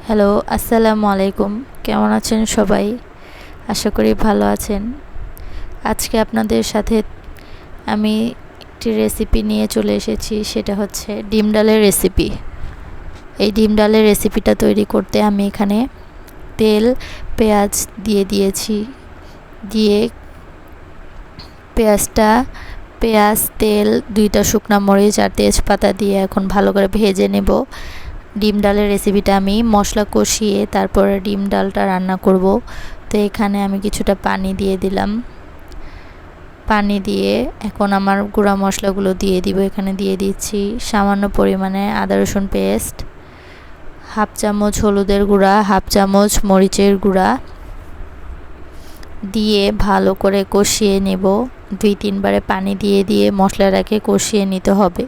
Hello, আসসালামু আলাইকুম। কেমন আছেন সবাই? আশা করি ভালো আছেন। আজকে আপনাদের সাথে আমি একটি রেসিপি নিয়ে চলে এসেছি, সেটা হচ্ছে ডিম ডালের রেসিপি। এই ডিম ডালের রেসিপিটা তৈরি করতে আমি এখানে তেল, পেঁয়াজ দিয়ে দিয়েছি। দিয়ে পেঁয়াজ, তেল, 2টা শুকনো মরিচ আর তেজপাতা দিয়ে এখন ভালো করে ভেজে নেব। ডিম ডালের রেসিপিটা আমি মশলা কষিয়ে তারপরে ডিম ডালটা রান্না করব। তো এখানে আমি কিছুটা পানি দিয়ে দিলাম। পানি দিয়ে এখন আমার গুঁড়া মশলাগুলো দিয়ে দিব। এখানে দিয়ে দিচ্ছি সামান্য পরিমাণে আদা রসুন পেস্ট, হাফ চামচ হলুদের গুঁড়া, হাফ চামচ মরিচের গুঁড়া দিয়ে ভালো করে কষিয়ে নেব। 2-3 বারে পানি দিয়ে মশলাটাকে কষিয়ে নিতে হবে।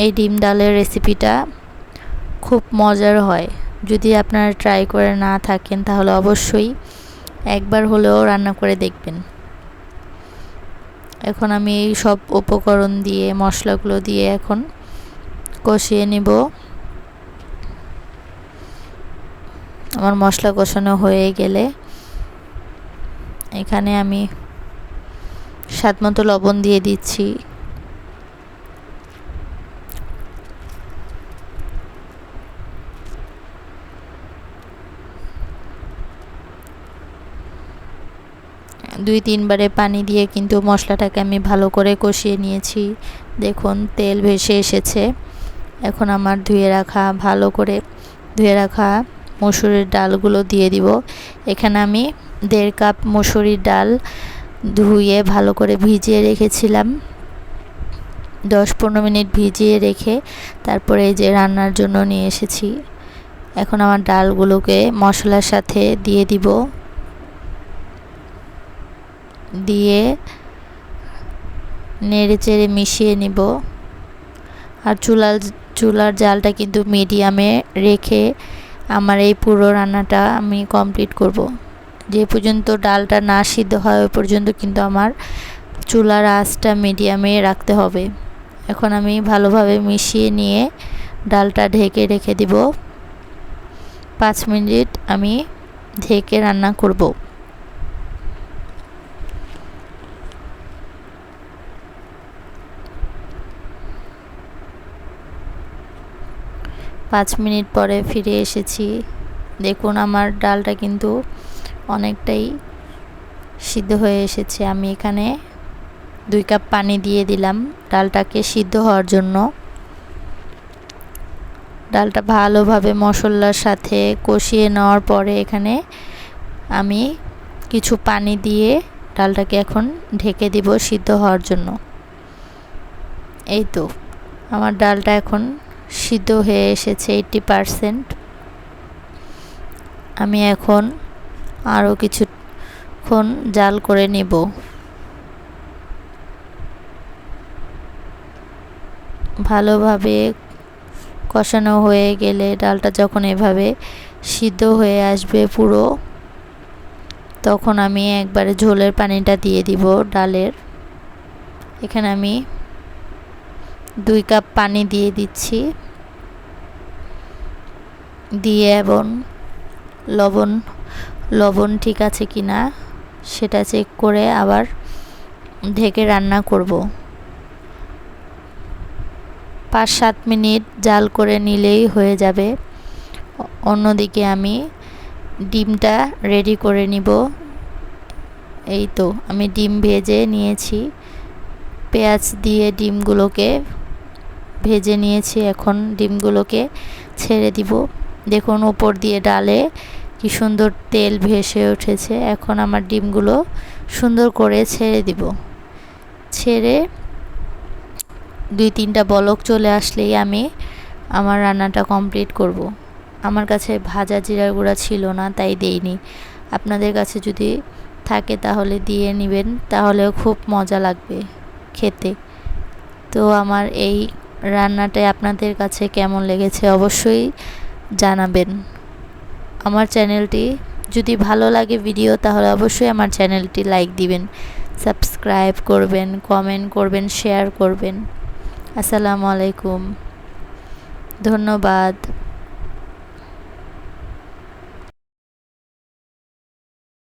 এই ডিম ডালের রেসিপিটা খুব মজার হয়। যদি আপনারা ট্রাই করে না থাকেন তাহলে অবশ্যই একবার হলেও রান্না করে দেখবেন। এখন আমি এই সব উপকরণ দিয়ে মশলাগুলো দিয়ে এখন কষিয়ে নিব। আমার মশলা কষানো হয়ে গেলে এখানে আমি স্বাদমতো লবণ দিয়ে দিচ্ছি। দুই তিনবারে পানি দিয়ে কিন্তু মশলাটাকে আমি ভালো করে কষিয়ে নিয়েছি। দেখুন তেল ভেসে এসেছে। এখন আমার ভালো করে ধুয়ে রাখা মসুরির ডালগুলো দিয়ে দিব। এখানে আমি 1.5 কাপ মসুরির ডাল ধুয়ে ভালো করে ভিজিয়ে রেখেছিলাম। 10-15 মিনিট ভিজিয়ে রেখে তারপরে এই যে রান্নার জন্য নিয়ে এসেছি। এখন আমার ডালগুলোকে মশলার সাথে দিয়ে দিব। দিয়ে নেড়ে চেড়ে মিশিয়ে নিব। আর চুলার জালটা কিন্তু মিডিয়ামে রেখে আমার এই পুরো রান্নাটা আমি কমপ্লিট করব। যে পর্যন্ত ডালটা না সিদ্ধ হয় ওই পর্যন্ত কিন্তু আমার চুলার আঁচটা মিডিয়ামে রাখতে হবে। এখন আমি ভালোভাবে মিশিয়ে নিয়ে ডালটা ঢেকে রেখে দিব। 5 মিনিট আমি ঢেকে রান্না করব। 5 মিনিট পরে ফিরে এসেছি। দেখুন আমার ডালটা কিন্তু অনেকটাই সিদ্ধ হয়ে এসেছে। আমি এখানে 2 কাপ পানি দিয়ে দিলাম ডালটাকে সিদ্ধ হওয়ার জন্য। ডালটা ভালোভাবে মশলার সাথে কষিয়ে নেওয়ার পরে এখানে আমি কিছু পানি দিয়ে ডালটাকে এখন ঢেকে দিব সিদ্ধ হওয়ার জন্য। এই তো আমার ডালটা এখন সিদ্ধ হয়ে এসেছে 80%। আমি এখন আরও কিছুক্ষণ জাল করে নেব। ভালোভাবে কষানো হয়ে গেলে ডালটা যখন এভাবে সিদ্ধ হয়ে আসবে পুরো, তখন আমি একবারে ঝোলের পানিটা দিয়ে দিব ডালের। এখানে আমি 2 কাপ পানি দিয়ে দিচ্ছি। দিয়ে এবং লবণ ঠিক আছে কিনা সেটা চেক করে আবার ঢেকে রান্না করব। 5-7 মিনিট জাল করে নিলেই হয়ে যাবে। অন্যদিকে আমি ডিমটা রেডি করে নিব। এই তো আমি ডিম ভেজে নিয়েছি। পেঁয়াজ দিয়ে ডিমগুলোকে ভেজে নিয়েছি। এখন ডিমগুলোকে ছেড়ে দিব। দেখুন উপর দিয়ে ডালে কি সুন্দর তেল ভেসে উঠেছে। এখন আমার ডিমগুলো সুন্দর করে ছেড়ে দিব। ছেড়ে 2-3টা বলক চলে আসলেই আমি আমার রান্নাটা কমপ্লিট করব। আমার কাছে ভাজা জিরার গুঁড়া ছিল না, তাই দেইনি। আপনাদের কাছে যদি থাকে তাহলে দিয়ে নেবেন, তাহলেও খুব মজা লাগবে খেতে। তো আমার এই রান্নাটাই আপনাদের কাছে কেমন লেগেছে অবশ্যই জানাবেন। আমার চ্যানেলটি যদি ভালো লাগে ভিডিও, তাহলে অবশ্যই আমার চ্যানেলটি লাইক দিবেন, সাবস্ক্রাইব করবেন, কমেন্ট করবেন, শেয়ার করবেন। আসসালামু আলাইকুম, ধন্যবাদ।